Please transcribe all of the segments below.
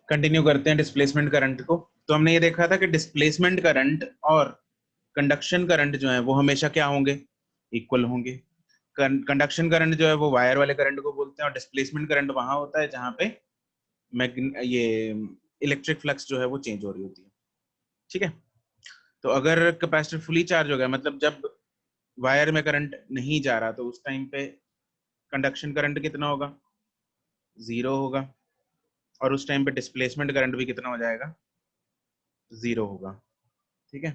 Continue करते हैं displacement current को। तो हमने ये देखा था कि डिस्प्लेसमेंट करंट और कंडक्शन करंट जो है वो हमेशा क्या होंगे, इक्वल होंगे। कंडक्शन करंट जो है वो वायर वाले करंट को बोलते हैं, और डिस्प्लेसमेंट करंट वहां होता है जहां पे ये इलेक्ट्रिक फ्लक्स जो है वो चेंज हो रही होती है। ठीक है, तो अगर कैपेसिटर फुली चार्ज हो गया, मतलब जब वायर में करंट नहीं जा रहा, तो उस टाइम पे कंडक्शन करंट कितना होगा, 0 होगा। और उस टाइम पे डिस्प्लेसमेंट करंट भी कितना हो जाएगा, 0 होगा। ठीक है,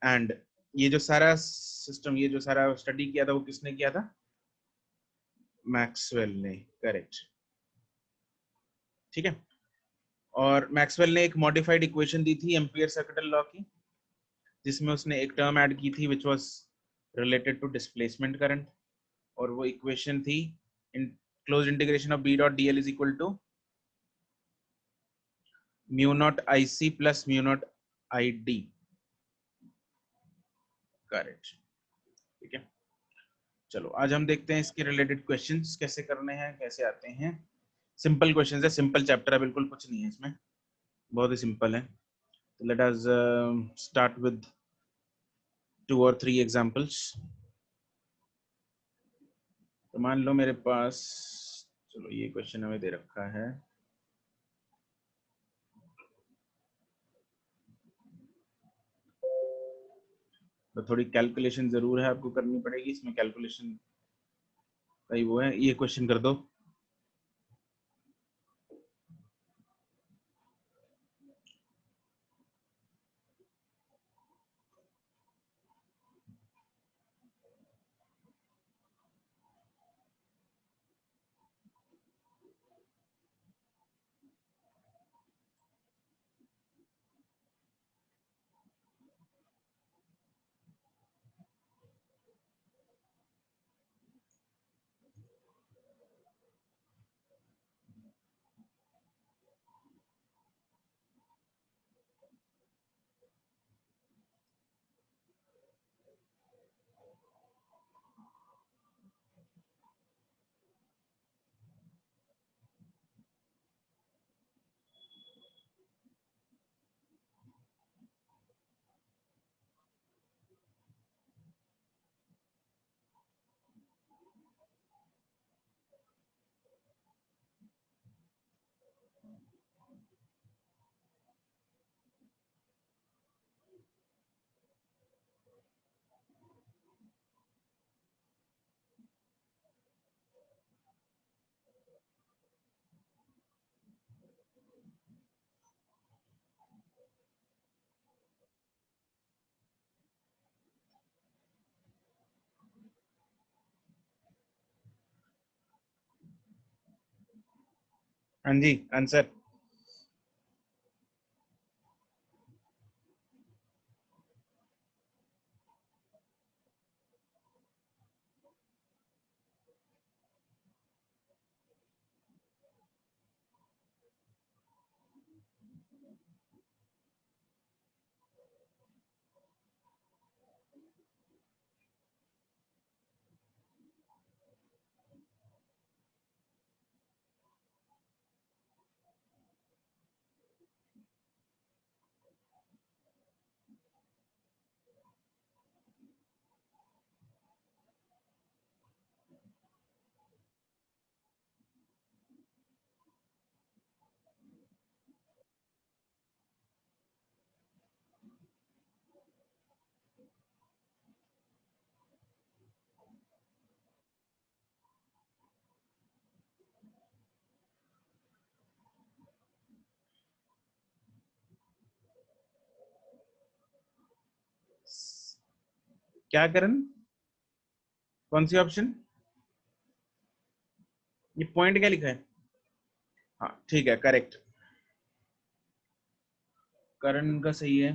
एंड ये जो सारा सिस्टम, ये जो सारा स्टडी किया था वो किसने किया था, मैक्सवेल ने, करेक्ट। ठीक है, और मैक्सवेल ने एक मॉडिफाइड इक्वेशन दी थी एम्पियर सर्किटल लॉ की, जिसमें उसने एक टर्म ऐड की थी which was related to displacement current, और वो इक्वेशन थी in close integration of B dot D L is equal to mu naught I C plus mu naught I D, correct. ठीक है, चलो आज हम देखते हैं इसके रिलेटेड क्वेश्चंस कैसे करने हैं, कैसे आते हैं। सिंपल क्वेश्चंस है, सिंपल चैप्टर है, बिल्कुल कुछ नहीं है इसमें, बहुत ही सिंपल है। तो let us start with 2 or 3 examples. तो मान लो मेरे पास, चलो ये क्वेश्चन हमें दे रखा है, तो थोड़ी कैलकुलेशन जरूर है आपको करनी पड़ेगी इसमें, कैलकुलेशन का ही वो है। ये क्वेश्चन कर दो। हाँ जी, आंसर। क्या करण, कौन सी ऑप्शन, ये पॉइंट क्या लिखा है, हाँ ठीक है, करेक्ट। करण का सही है,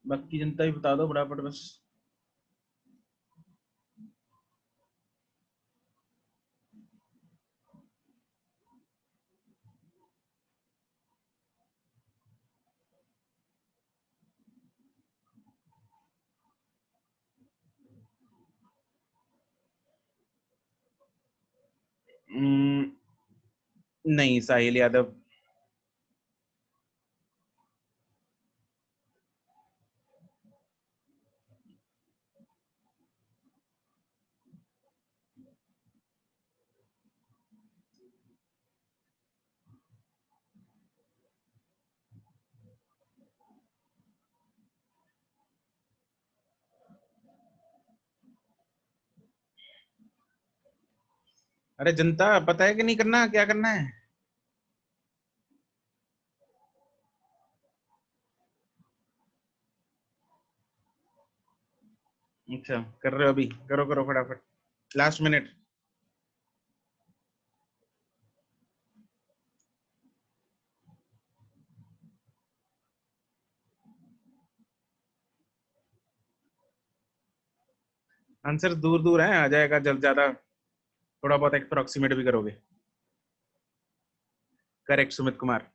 बाकी जनता भी बता दो फटाफट बस। नहीं, साहिल यादव। अरे जनता, पता है कि नहीं करना, क्या करना है? अच्छा, कर रहे हो अभी? करो करो फटाफट, लास्ट मिनट। आंसर दूर दूर है, आ जाएगा जल्द, ज्यादा थोड़ा बहुत अप्रोक्सीमेट भी करोगे। करेक्ट, सुमित कुमार।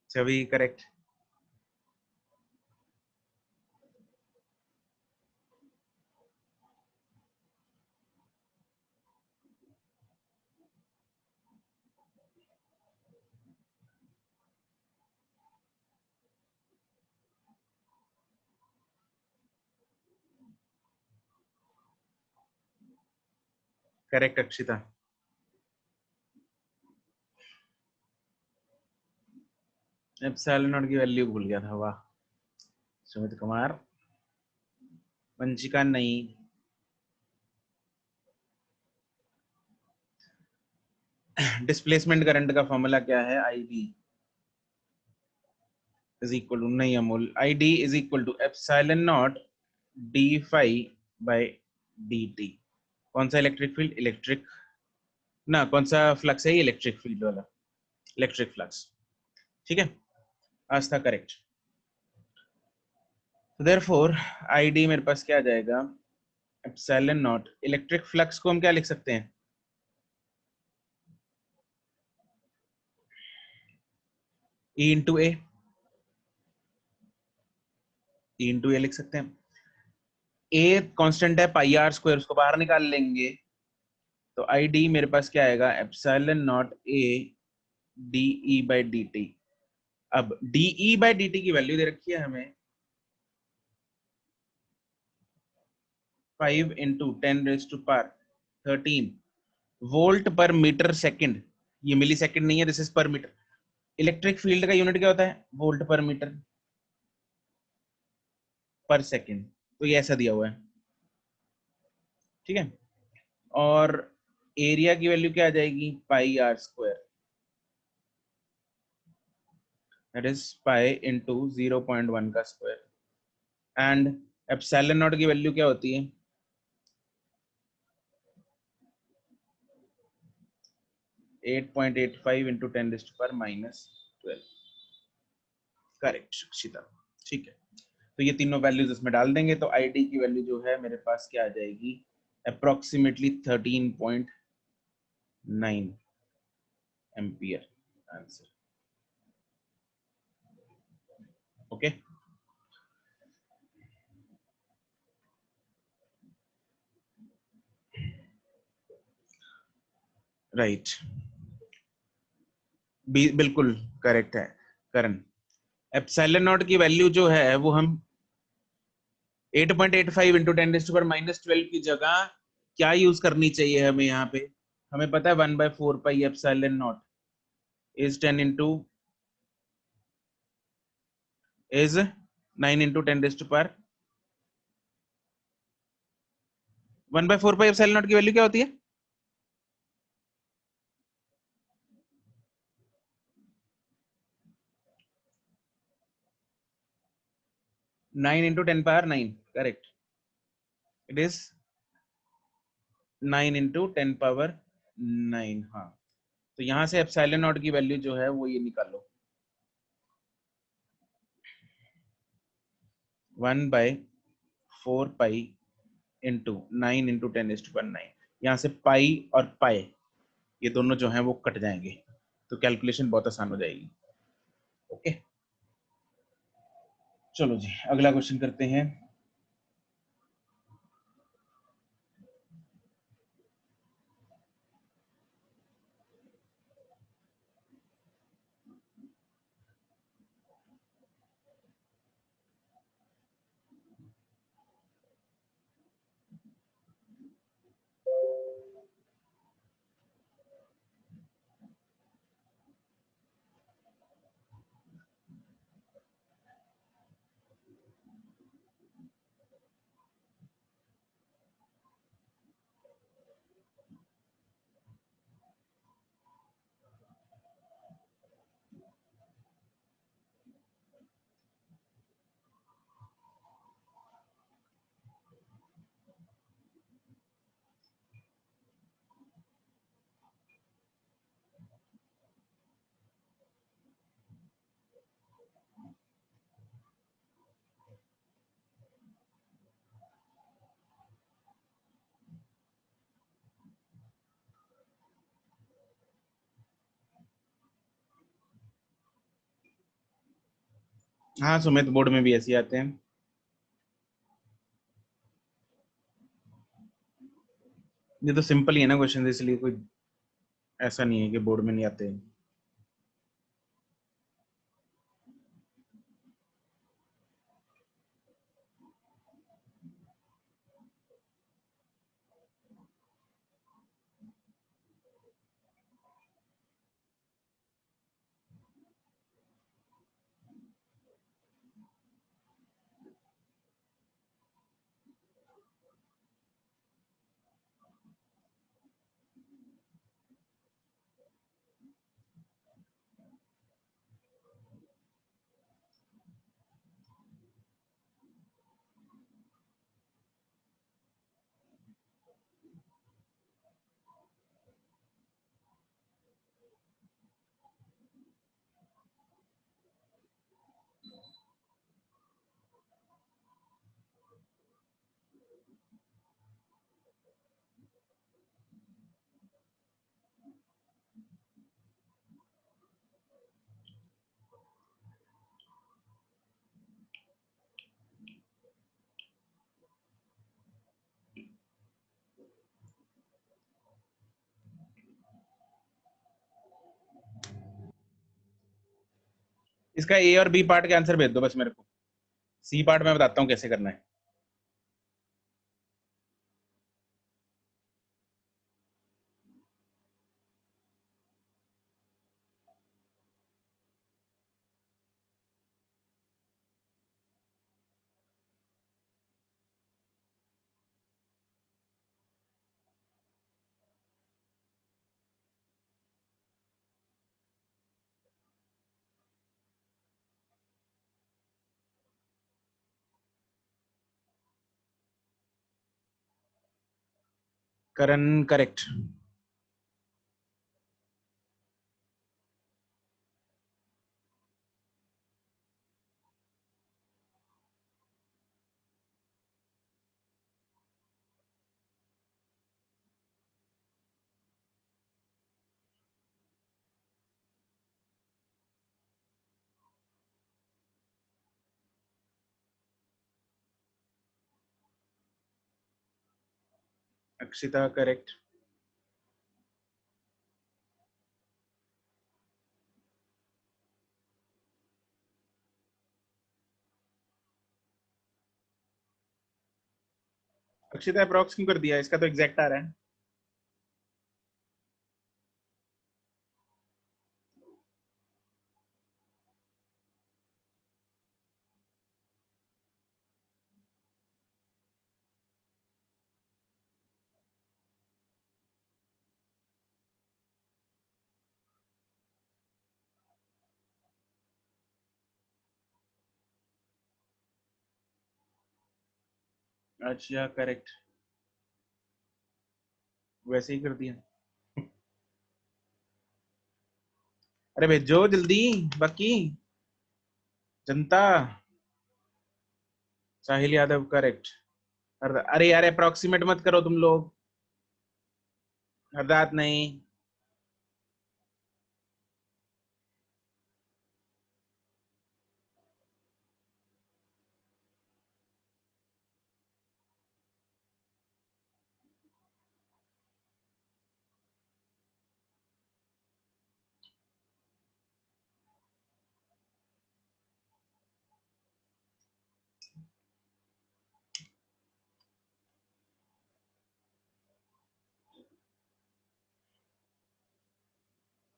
छवि correct. Correct Akshita. Epsilon naught की वैल्यू भूल गया था, वाह। सुमित कुमार। वंशिका नहीं। डिस्प्लेसमेंट करंट का फॉर्मूला क्या है? I D is equal to, नहीं Amol, I D is equal to epsilon naught D phi by D T. कौन सा इलेक्ट्रिक फील्ड? इलेक्ट्रिक ना, कौन सा फ्लक्स है? इलेक्ट्रिक फील्ड वाला, इलेक्ट्रिक फ्लक्स। ठीक है, आज था करेक्ट। देयरफॉर आई डी मेरे पास क्या आ जाएगा? एप्सिलॉन नॉट, इलेक्ट्रिक फ्लक्स को हम क्या लिख सकते हैं? ई इंटू ए, ई इंटू ए लिख सकते हैं। ए कांस्टेंट है पाई आर स्क्वायर, उसको बाहर निकाल लेंगे तो आई डी मेरे पास क्या आएगा? Epsilon naught A D E by D T. अब D E by D T की वैल्यू दे रखी है हमें 5 into 10⁻13 volt per metre second. ये मिली सेकंड नहीं है, this is per metre. Electric field का यूनिट क्या होता है? वोल्ट पर मीटर पर सेकंड। तो ये ऐसा दिया हुआ है, ठीक है। और एरिया की वैल्यू क्या आ जाएगी? Pi R square, that is pi into 0.1 का स्क्वायर। एंड एप्सिलॉन नॉट की वैल्यू क्या होती है? 8.85 इंटू 10⁻⁻12। करेक्ट शिक्षिता, ठीक है। तो ये तीनों वैल्यूज इसमें डाल देंगे तो आईडी की वैल्यू जो है मेरे पास क्या आ जाएगी? Approximately 13.9 ampere answer. Okay, right, बिल्कुल करेक्ट है करण। एप्सिलॉन नॉट की वैल्यू जो है वो हम 8.85 इंटू 10⁻⁻12 की जगह क्या यूज करनी चाहिए हमें यहाँ पे? हमें पता है 1/4 pi epsilon not is 10 into is 9 into 10⁻। 1/4 pi epsilon naught की वैल्यू क्या होती है? 9 into 10⁻9, correct. It is 9 into 10⁻9। हाँ, तो यहाँ से एप्सिलॉन नॉट की वैल्यू जो है वो ये निकालो। 1/4 पाई इंटू 9 × 10⁻⁹ यहाँ से पाई और पाई ये दोनों जो हैं वो कट जाएंगे, तो कैलकुलेशन बहुत आसान हो जाएगी। ओके, चलो जी अगला क्वेश्चन करते हैं। हाँ सुमित, बोर्ड में भी ऐसे ही आते हैं। ये तो सिंपल ही है ना क्वेश्चन, इसलिए कोई ऐसा नहीं है कि बोर्ड में नहीं आते हैं। इसका ए और बी पार्ट के आंसर भेज दो बस मेरे को, सी पार्ट मैं बताता हूँ कैसे करना है। Karan correct. Akshita correct. Akshita approx क्यों कर दिया, इसका तो एग्जैक्ट आ रहा है। अच्छा करेक्ट, वैसे ही कर दिया। अरे भेजो जल्दी, बाकी जनता। साहिल यादव करेक्ट। अरे यार अप्रोक्सीमेट मत करो तुम लोग। हरदात नहीं।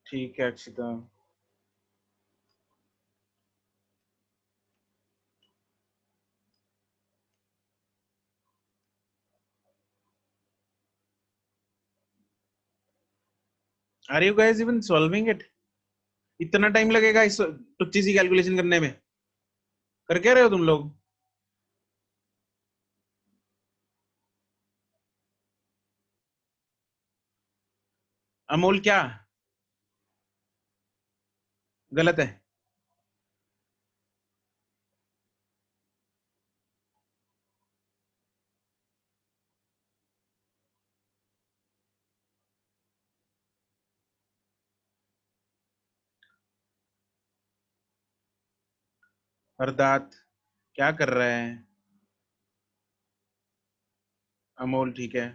ठीक है Akshita. Are you guys even solving it? इतना टाइम लगेगा इस टुच्ची सी कैलकुलेशन करने में? कर क्या रहे हो तुम लोग? अमोल क्या गलत है? हरदात क्या कर रहे हैं? अमोल ठीक है।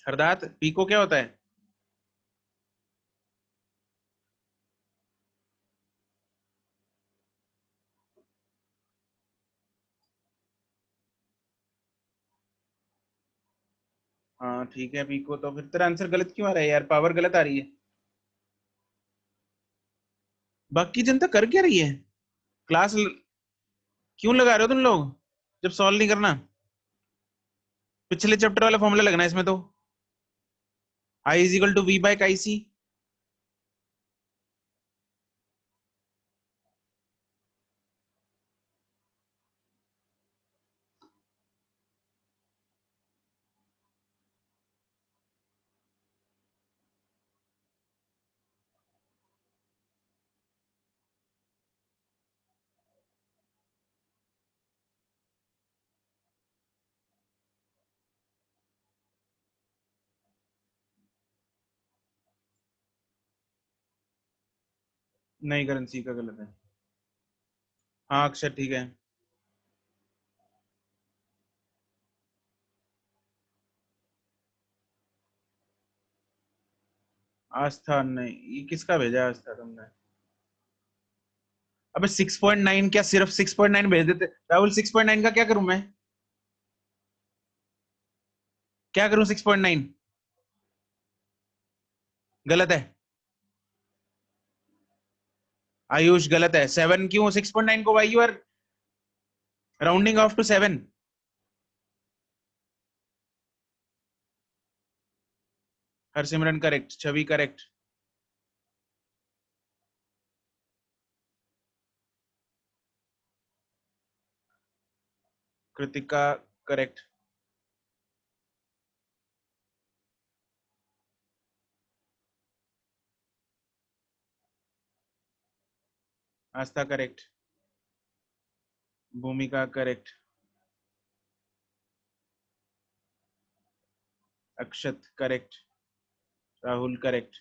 हरदात पीको क्या होता है? हाँ ठीक है पीको। तो फिर तेरा आंसर गलत क्यों आ रहा है यार? पावर गलत आ रही है। बाकी जनता कर क्या रही है? क्लास क्यों लगा रहे हो तुम लोग जब सॉल्व नहीं करना? पिछले चैप्टर वाला फॉर्मूला लगना है इसमें तो। I is equal to V by I C. नहीं करेंसी का गलत है। हाँ अक्षर ठीक है। आस्था नहीं, ये किसका भेजा आस्था तुमने? अबे 6.9 क्या सिर्फ 6.9 भेज देते राहुल? 6.9 का क्या करूं मैं? क्या करूं 6.9? गलत है। आयुष गलत है। 7 क्यों? 6.9 को why you are rounding off to 7। Harsimran correct. Chhavi correct. Kritika correct. Aastha correct. Bhumika correct. Akshat correct. Rahul correct.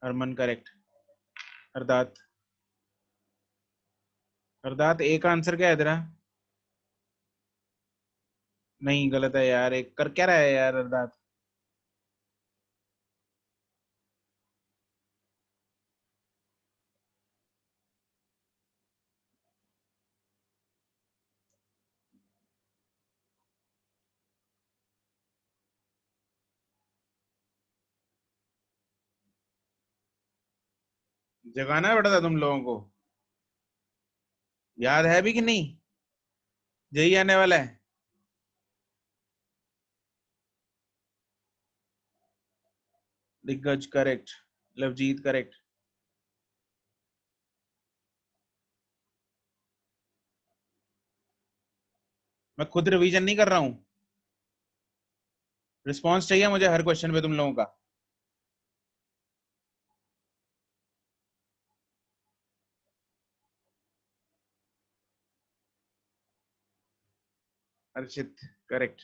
Harman correct. Hardat. Hardat एक आंसर क्या है तेरा? नहीं गलत है यार। एक कर क्या रहा है यार हरदात? जगाना पड़ा था तुम लोगों को। याद है भी कि नहीं? यही आने वाला है। दिग्गज करेक्ट। लवजीत करेक्ट। मैं खुद रिवीजन नहीं कर रहा हूं, रिस्पॉन्स चाहिए मुझे हर क्वेश्चन पे तुम लोगों का। अर्चित करेक्ट।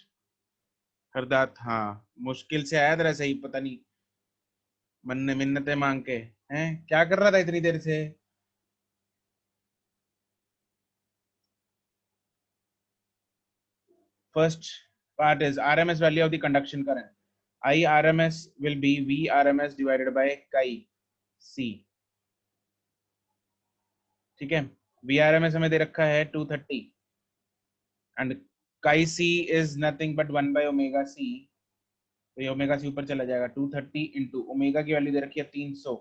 हरदात हाँ, मुश्किल से आया तेरा सही, पता नहीं मन्ने मिन्नतें मांग के। हैं क्या कर रहा था इतनी देर से? First part is RMS value of the conduction current. IRMS will be VRMS divided by chi C. ठीक है, VRMS हमें दे रखा है 230 and chi C is nothing but 1 by omega C. तो ये ओमेगा सी ऊपर चला जाएगा, 230 इंटू ओमेगा की वैल्यू दे रखी है 300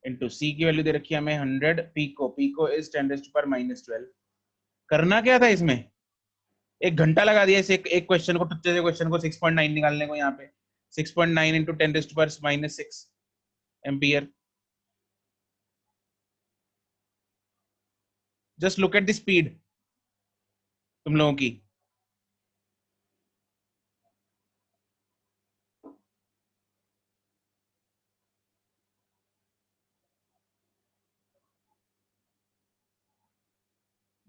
इंटू सी की वैल्यू दे रखी है हमें 100 पीको, पीको इज 10⁻⁻12। करना क्या था इसमें? एक घंटा लगा दिया इस एक क्वेश्चन को, टुच्चे से क्वेश्चन को 6.9 निकालने को। यहाँ पे 6.9 into 10⁻⁻6 ampere. Just look at the speed तुम लोगों की।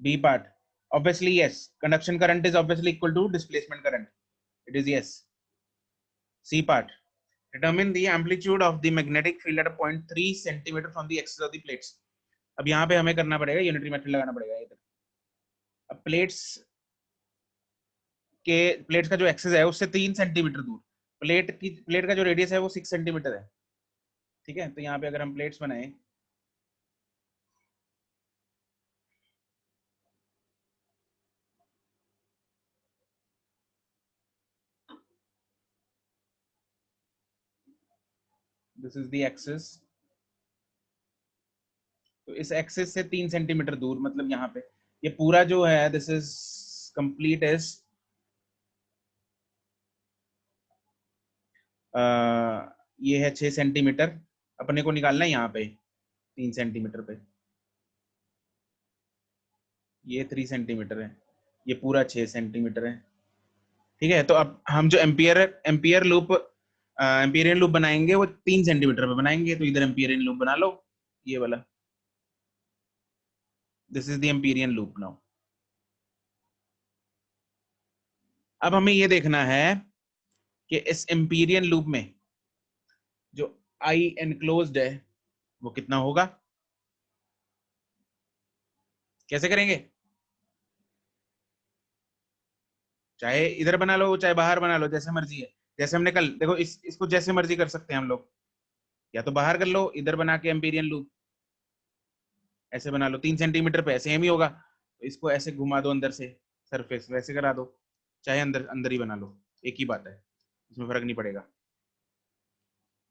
B part, obviously yes, conduction current is obviously equal to displacement current, it is yes. C part, determine the amplitude of the magnetic field at a point 3 centimeter from the axis of the plates. अब यहाँ पे हमें करना पड़ेगा, unitary method लगाना पड़ेगा इधर। अब प्लेट्स का जो एक्सिस है उससे 3 सेंटीमीटर दूर, प्लेट का जो रेडियस है वो 6 सेंटीमीटर है। ठीक है, तो यहाँ पे अगर हम प्लेट्स बनाए, दिस इज द एक्सिस, तो इस एक्सिस से 3 सेंटीमीटर दूर, मतलब यहाँ पे ये पूरा जो है दिस इज कंप्लीट इज ये है 6 सेंटीमीटर, अपने को निकालना है यहाँ पे 3 सेंटीमीटर पे, ये 3 सेंटीमीटर है, ये पूरा 6 सेंटीमीटर है। ठीक है, तो अब हम जो एम्पियरियन लूप बनाएंगे वो 3 सेंटीमीटर पे बनाएंगे, तो इधर एम्पियरियन लूप बना लो, ये वाला, this is the Amperian loop now. अब हमें ये देखना है कि इस एम्पियरियन लूप में जो आई एनक्लोज्ड है वो कितना होगा। कैसे करेंगे? चाहे इधर बना लो चाहे बाहर बना लो, जैसे मर्जी है। जैसे हमने कल देखो, इसको जैसे मर्जी कर सकते हैं हम लोग, या तो बाहर कर लो, इधर बना के एम्पियरियन लूप ऐसे बना लो, 3 सेंटीमीटर पे सेम ही होगा, तो इसको ऐसे घुमा दो अंदर से, सरफेस वैसे करा दो, चाहे अंदर अंदर ही बना लो, एक ही बात है, इसमें फर्क नहीं पड़ेगा।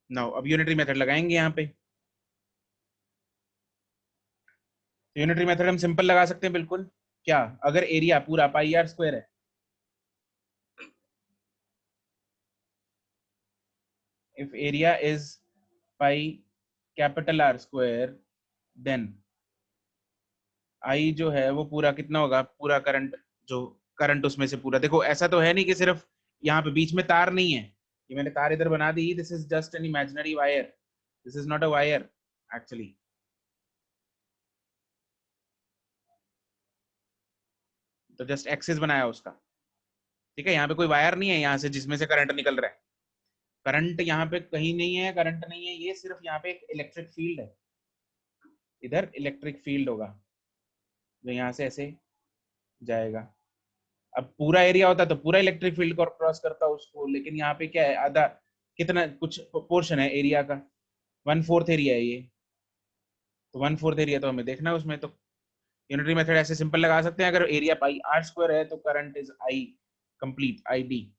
नाउ अब यूनिटरी मेथड लगाएंगे यहाँ पे। यूनिटरी मेथड हम सिंपल लगा सकते हैं बिल्कुल। क्या, अगर एरिया पूरा पाई आर स्क्वायर है, if area is pi capital R square, then I जो है वो पूरा कितना होगा, पूरा करंट, जो करंट उसमें से पूरा, देखो ऐसा तो है नहीं कि सिर्फ यहाँ पे बीच में तार नहीं है, ये मैंने तार इधर बना दी, this is just an imaginary wire, this is not a wire actually. तो जस्ट एक्सिस बनाया उसका। ठीक है, यहाँ पे कोई वायर नहीं है यहाँ से जिसमें से करंट निकल रहा है, करंट यहाँ पे कहीं नहीं है, करंट नहीं है, ये सिर्फ यहाँ पे एक इलेक्ट्रिक फील्ड है, इधर इलेक्ट्रिक फील्ड होगा जो यहाँ से ऐसे जाएगा। अब पूरा एरिया होता तो पूरा इलेक्ट्रिक फील्ड को क्रॉस करता उसको, लेकिन यहाँ पे क्या है, आधा, कितना कुछ पोर्शन है एरिया का, 1/4 एरिया है ये, तो 1/4 एरिया तो हमें देखना है उसमें, तो यूनिटरी मेथड ऐसे सिंपल लगा सकते हैं, अगर एरिया पाई आर स्क्वायर है तो current is I complete I D,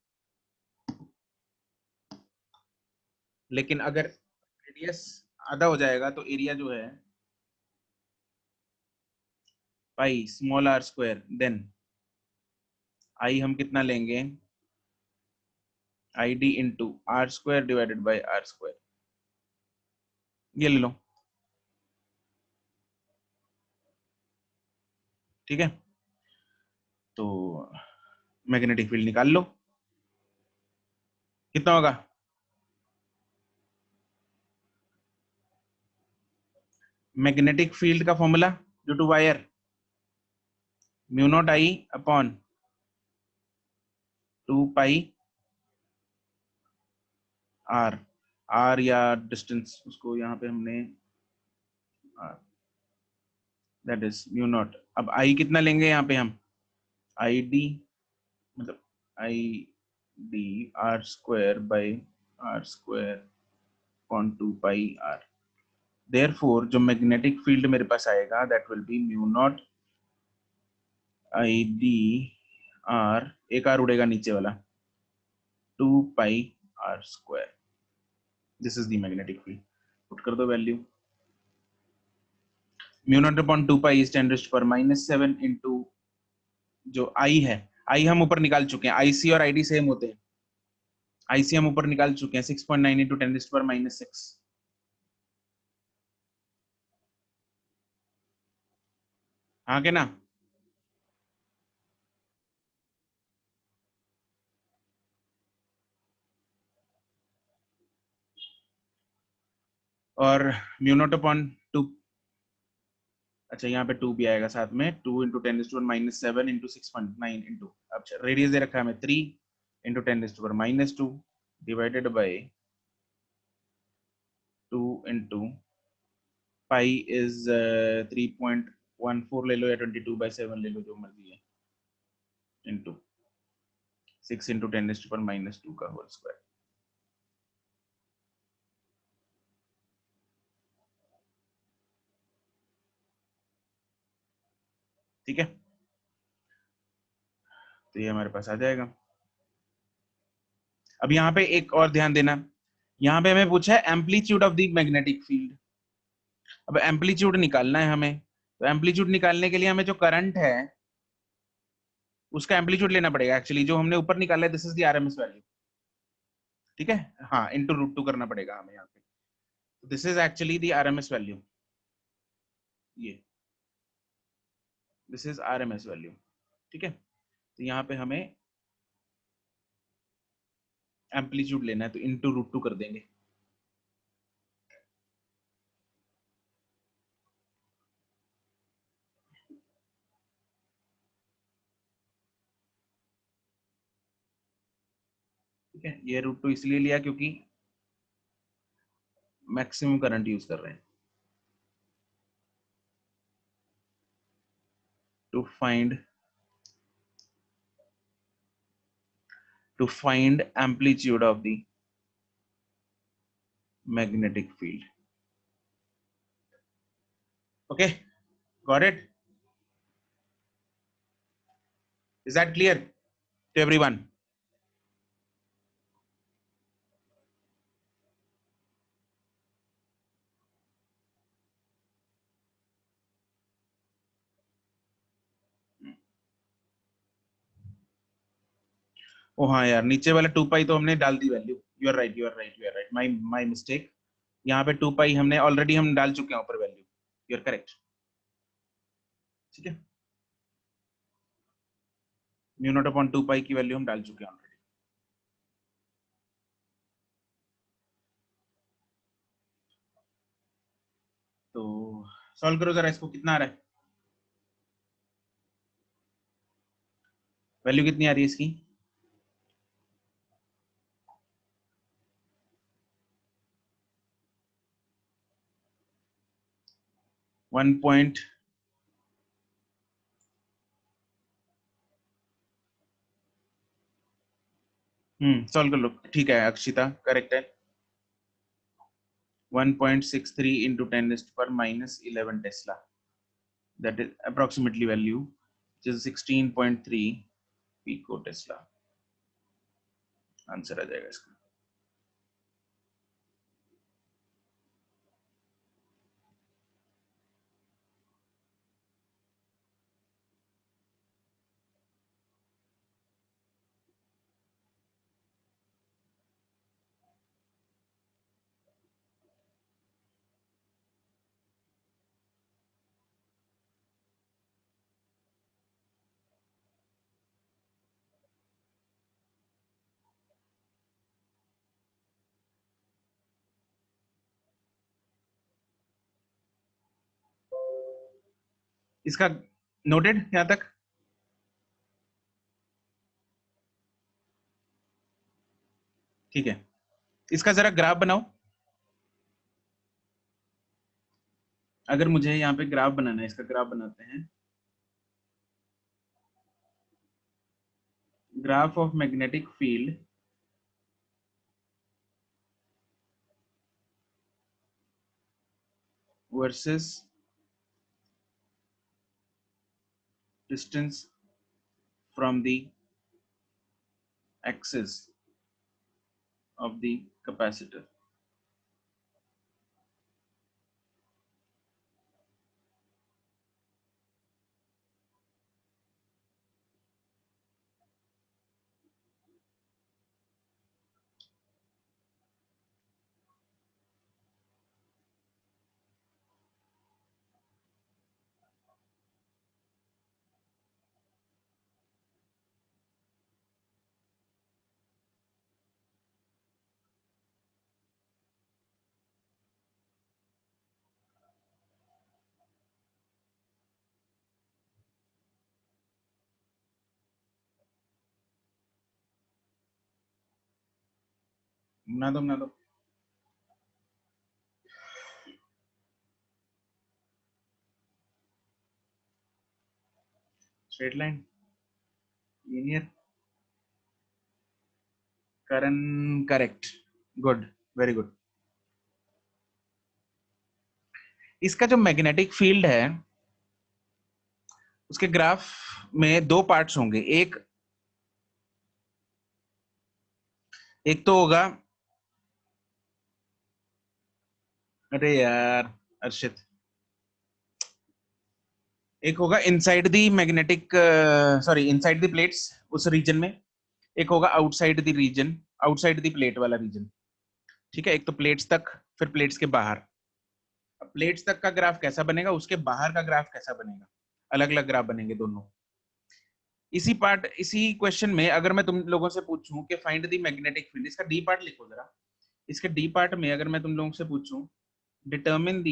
लेकिन अगर रेडियस आधा हो जाएगा तो एरिया जो है pi small r square, then I हम कितना लेंगे, I D into r square divided by are square, ये ले लो। ठीक है, तो मैग्नेटिक फील्ड निकाल लो, कितना होगा? मैग्नेटिक फील्ड का formula due to wire, mu naught I upon 2 pi r, r या डिस्टेंस उसको यहाँ पे हमने दैट इज म्यू नॉट। अब आई कितना लेंगे यहाँ पे हम? आई डी, मतलब I D R square by are square upon 2 pi R. Therefore जो मैग्नेटिक फील्ड मेरे पास आएगा that will be mu naught I D R, एक आर उड़ेगा नीचे वाला, 2 pi R square. This is the magnetic field. Put कर दो value, mu naught upon 2 pi is 10⁻⁻7 into जो आई है, आई हम ऊपर निकाल चुके हैं, आईसी और आईडी सेम होते हैं, आईसी हम ऊपर निकाल चुके हैं 6.9 इंटू 10⁻⁻6। हाँ के ना? और म्यू नॉट अपॉन 2, अच्छा यहाँ पे 2 भी आएगा साथ में, 2 इंटू 10⁻⁻7 इंटू 6.9 इंटू, अच्छा रेडियस दे रखा है हमें 3 into 10⁻⁻2 divided by 2 into pi is 3.14 ले लो या 22/7 ले लो, जो मर्जी है, इंटू 6 इंटू 10⁻⁻2 का होल स्क्वायर। ठीक है, तो ये हमारे पास आ जाएगा। अब यहाँ पे एक और ध्यान देना, यहाँ पे हमें पूछा है amplitude of the magnetic field. अब एम्पलीट्यूड निकालना है हमें, तो एम्पलीट्यूड निकालने के लिए हमें जो करंट है उसका एम्पलीट्यूड लेना पड़ेगा। एक्चुअली जो हमने ऊपर निकाला है this is the RMS value, ठीक है, हाँ इंटू √2 करना पड़ेगा हमें यहाँ पे, this is actually the RMS value, ये दिस इज आरएमएस वैल्यू, ठीक है। तो यहाँ पे हमें एम्पलीट्यूड लेना है, तो इंटू √2 कर देंगे। ठीक है, ये √2 इसलिए लिया क्योंकि मैक्सिमम करंट यूज कर रहे हैं। To find amplitude of the magnetic field. Okay, got it? Is that clear to everyone? ओ हाँ यार, नीचे वाला 2 पाई तो हमने डाल दी value, you are right, you are right, you are right, my mistake. यहाँ पे 2 पाई हमने ऑलरेडी हम डाल चुके हैं ऊपर वैल्यू, यू आर करेक्ट। ठीक है, म्यू नॉट अपॉन 2 पाई की वैल्यू हम डाल चुके हैं ऑलरेडी। तो सॉल्व करो जरा इसको, कितना आ रहा है, वैल्यू कितनी आ रही है इसकी? 1 पॉइंट, सॉल्व कर लो, ठीक है अक्षिता, करेक्ट है। 1.63 into 10⁻⁻11 tesla, that is approximately value, which is 16.3 pico Tesla। Answer आ जाएगा इसका। इसका नोटेड यहां तक? ठीक है, इसका जरा ग्राफ बनाओ। अगर मुझे यहाँ पे ग्राफ बनाना है, इसका ग्राफ बनाते हैं। Graph of magnetic field versus distance from the axis of the capacitor. बना दो बना दो। Straight line, linear, current, correct, good, very good. इसका जो मैग्नेटिक फील्ड है उसके ग्राफ में दो पार्ट्स होंगे। एक एक तो होगा, अरे यार अर्षित, एक होगा inside the magnetic, sorry inside the plates, उस रीजन में। एक होगा outside the region, outside the plate वाला रीजन। ठीक है, एक तो प्लेट्स तक, फिर प्लेट्स के बाहर। अब प्लेट्स तक का ग्राफ कैसा बनेगा, उसके बाहर का ग्राफ कैसा बनेगा, अलग अलग ग्राफ बनेंगे दोनों। इसी क्वेश्चन में अगर मैं तुम लोगों से पूछूं कि फाइंड द मैग्नेटिक फील्ड, इसका डी पार्ट लिखो जरा। इसके डी पार्ट में अगर मैं तुम लोगों से पूछूं, determine the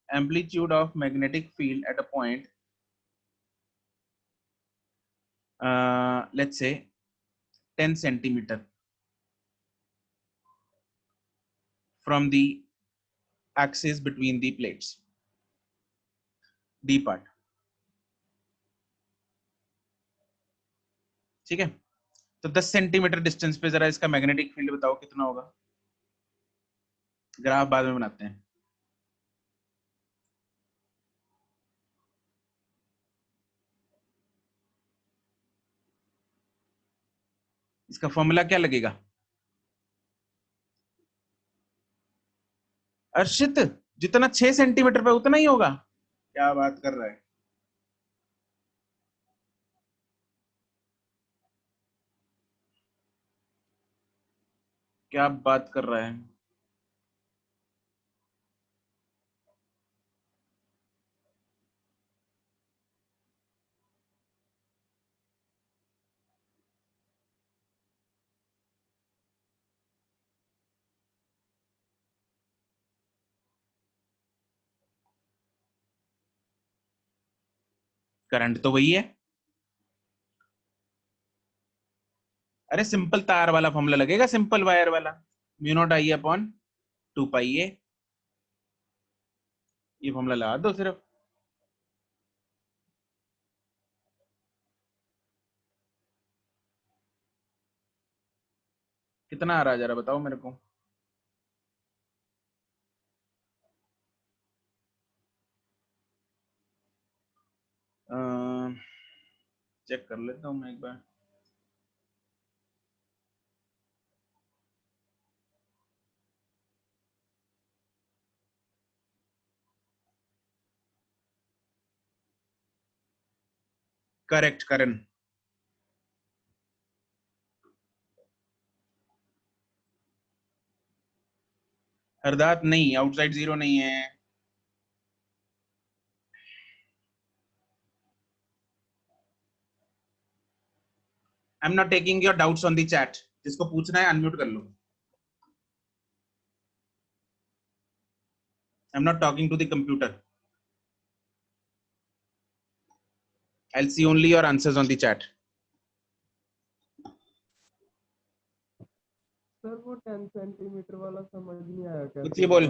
amplitude of magnetic field at a point, let's say 10 centimetre from the axis between the plates, D part. ठीक है, तो 10 सेंटीमीटर डिस्टेंस पे जरा इसका मैग्नेटिक फील्ड बताओ कितना होगा। ग्राफ बाद में बनाते हैं। इसका फॉर्मूला क्या लगेगा अर्षित? जितना 6 सेंटीमीटर पे उतना ही होगा? क्या बात कर रहा है, क्या बात कर रहा है। करंट तो वही है। अरे सिंपल तार वाला फॉर्मूला लगेगा, सिंपल वायर वाला, म्यू नॉट आई अपॉन 2 पाई ए। ये फॉर्मूला लगा दो सिर्फ। कितना आ रहा है जरा बताओ मेरे को। चेक कर लेता हूँ मैं एक बार। करेक्ट, करण। हरदात नहीं, आउटसाइड जीरो नहीं है। I am not taking your doubts on the chat, जिसको पूछना है अनम्यूट कर लो। I am not talking to the computer. I'll see only your answers on the chat. Sir वो 10 सेंटीमीटर वाला समझ नहीं आया क्या? कुछ ही बोल,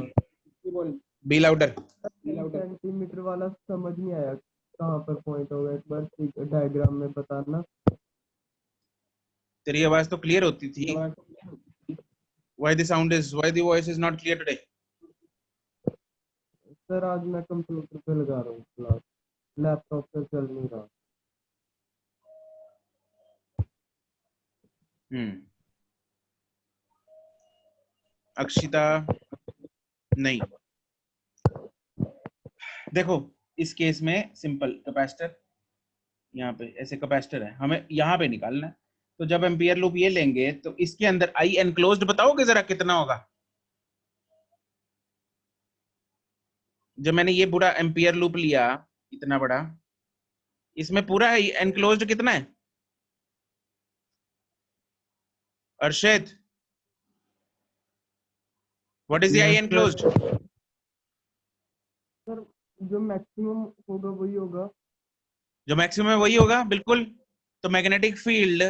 बी लाउडर। 10 सेंटीमीटर वाला समझ नहीं आया कहाँ पर पॉइंट होगा, एक बार डायग्राम में बताना। तेरी आवाज तो क्लियर होती थी। Why the voice is not clear today? Sir आज मैं कंप्यूटर पे लगा रहा हूँ क्लास, लैपटॉप पे चल नहीं रहा। अक्षिता नहीं। देखो इस केस में सिंपल कैपेसिटर, यहाँ पे ऐसे कैपेसिटर है, हमें यहाँ पे निकालना है। तो जब एम्पियर लूप ये लेंगे तो इसके अंदर आई एनक्लोज्ड बताओगे जरा कितना होगा? जब मैंने ये पूरा एम्पियर लूप लिया इतना बड़ा, इसमें पूरा एनक्लोज्ड कितना है Arshad? What is the I enclosed? Sir जो मैक्सिमम होगा वही होगा। जो मैक्सिमम है वही होगा, बिल्कुल। तो मैग्नेटिक फील्ड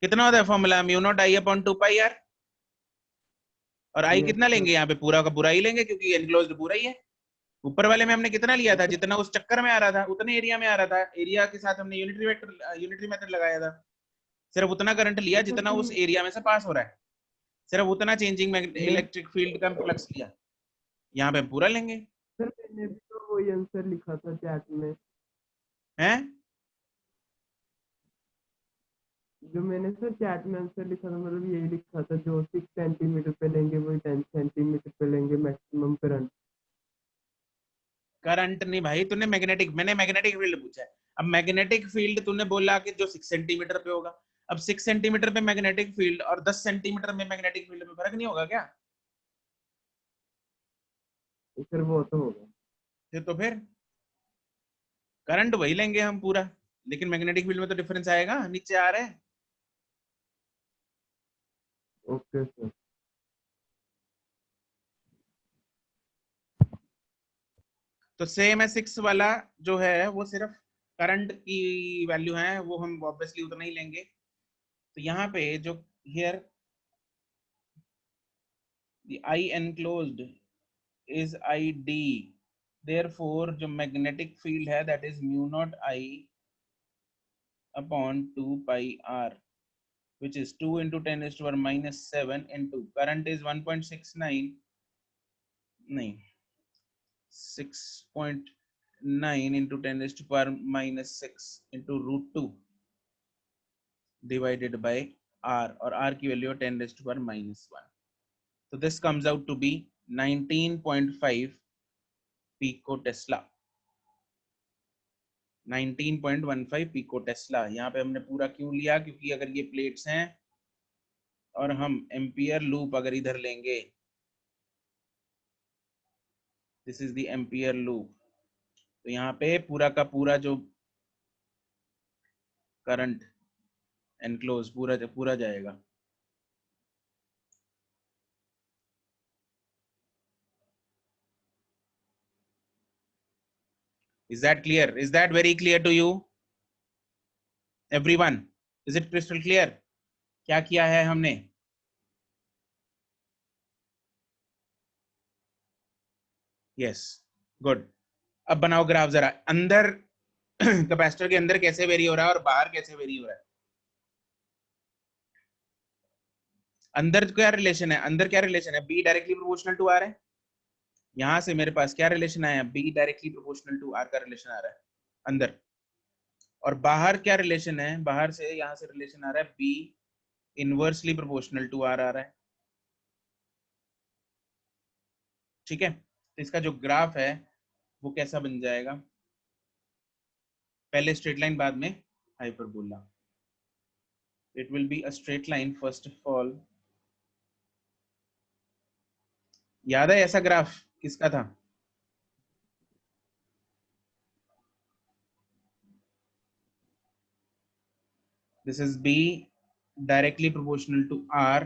कितना होता है? Formula mu naught I upon 2 pi r. और आई कितना लेंगे यहाँ पे? पूरा का पूरा ही लेंगे क्योंकि एनक्लोज्ड पूरा ही है। ऊपर वाले में हमने कितना लिया था? जितना उस चक्कर में आ रहा था उतने एरिया में आ रहा था। एरिया के साथ हमने यूनिटरी मेथड लगाया था। सिर्फ उतना करंट लिया जितना उस एरिया में से पास हो रहा है, सिर्फ उतना चेंजिंग इलेक्ट्रिक फील्ड का फ्लक्स लिया। यहाँ पे पूरा लेंगे। सर मैंने भी तो वही आंसर लिखा था चैट में। हैं? जो मैंने सर चैट में आंसर लिखा था, मतलब यही लिखा था, जो 6 सेंटीमीटर पे लेंगे वही 10 सेंटीमीटर पे लेंगे मैक्सिमम करंट। करंट नहीं भाई, तूने मैंने मैग्नेटिक फील्ड पूछा है। अब मैग्नेटिक फील्ड तूने बोला कि जो 6 सेंटीमीटर पे होगा। अब 6 सेंटीमीटर पे मैग्नेटिक फील्ड और 10 सेंटीमीटर में मैग्नेटिक फील्ड में फर्क नहीं होगा क्या? फिर वो तो होगा। तो फिर करंट वही लेंगे हम पूरा, लेकिन मैग्नेटिक फील्ड में तो डिफरेंस आएगा, नीचे आ रहा है। Okay sir. तो सेम है 6 वाला जो है वो सिर्फ करंट की वैल्यू है, वो हम ऑब्वियसली उतना ही लेंगे। तो यहाँ पे जो here the I enclosed is ID, therefore जो मैग्नेटिक फील्ड है that is mu naught I upon 2 pi r, which is 2 into 10 raised to power minus 7 into current is 1.69, नहीं 6.9 into 10 raised to power minus 6 into root 2 divided by r, और r की value 10 raised to power minus 1. So this comes out to be 19.5 pico Tesla. 19.15 pico tesla. यहाँ पे हमने पूरा क्यों लिया? क्योंकि अगर ये प्लेट्स हैं और हम एम्पियर लूप अगर इधर लेंगे, this is the ampere loop, तो यहाँ पे पूरा का पूरा जो करंट एनक्लोज पूरा जाएगा। Is that clear? Is that very clear to you everyone? Is it crystal clear? क्या किया है हमने? Yes, good. अब बनाओ ग्राफ जरा। अंदर कैपेसिटर के अंदर कैसे वेरी हो रहा है और बाहर कैसे वेरी हो रहा है? अंदर क्या रिलेशन है? अंदर क्या रिलेशन है? B directly proportional to r है। यहां से मेरे पास क्या रिलेशन आया? B directly proportional to r का रिलेशन आ रहा है अंदर। और बाहर क्या रिलेशन है? बाहर से यहां से रिलेशन आ रहा है B inversely proportional to R आ रहा है। ठीक है, तो इसका जो ग्राफ है वो कैसा बन जाएगा? पहले स्ट्रेट लाइन, बाद में hyperbola. It will be a straight line first of all. याद है ऐसा ग्राफ किसका था? This is B directly proportional to r.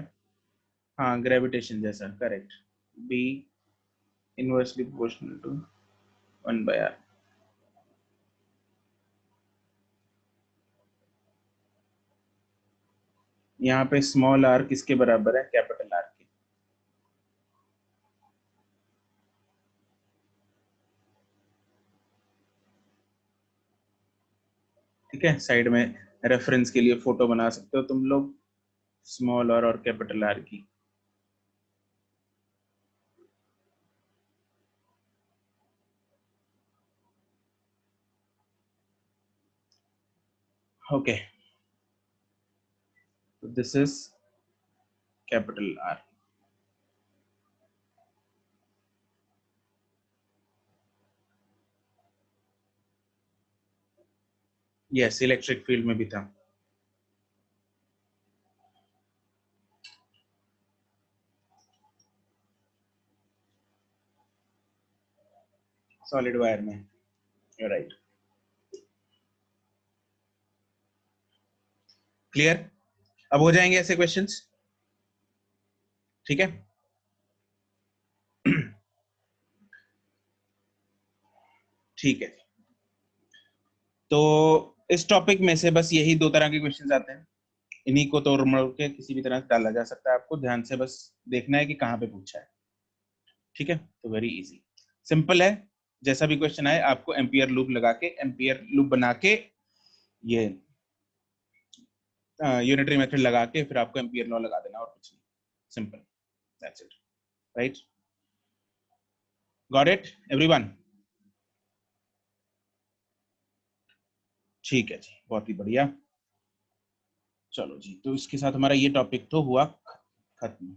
हाँ, ग्रेविटेशन जैसा, correct. B inversely proportional to 1 by r। यहाँ पे स्मॉल आर किसके बराबर है? कैपिटल आर के। ठीक है, साइड में रेफरेंस के लिए फोटो बना सकते हो तुम लोग, स्मॉल आर और कैपिटल आर की। ओके, तो this is capital R. Yes, electric field में भी था। सॉलिड वायर में, यू राइट। क्लियर? अब हो जाएंगे ऐसे क्वेश्चंस। ठीक है। ठीक है, तो इस टॉपिक में से बस यही दो तरह के क्वेश्चंस आते हैं। इन्हीं को तोड़ मरोड़ के किसी भी तरह से डाला जा सकता है, आपको ध्यान से बस देखना है कि कहाँ पे पूछा है। ठीक है, तो वेरी इजी, सिंपल है। जैसा भी क्वेश्चन आए आपको एम्पियर लूप लगा के, एम्पियर लूप बना के, ये यूनिटरी मेथड लगा के फिर आपको एम्पियर लॉ लगा देना, और कुछ नहीं। Simple, that's it, right? Got it everyone? ठीक है जी, बहुत ही बढ़िया। चलो जी, तो इसके साथ हमारा ये टॉपिक तो हुआ खत्म।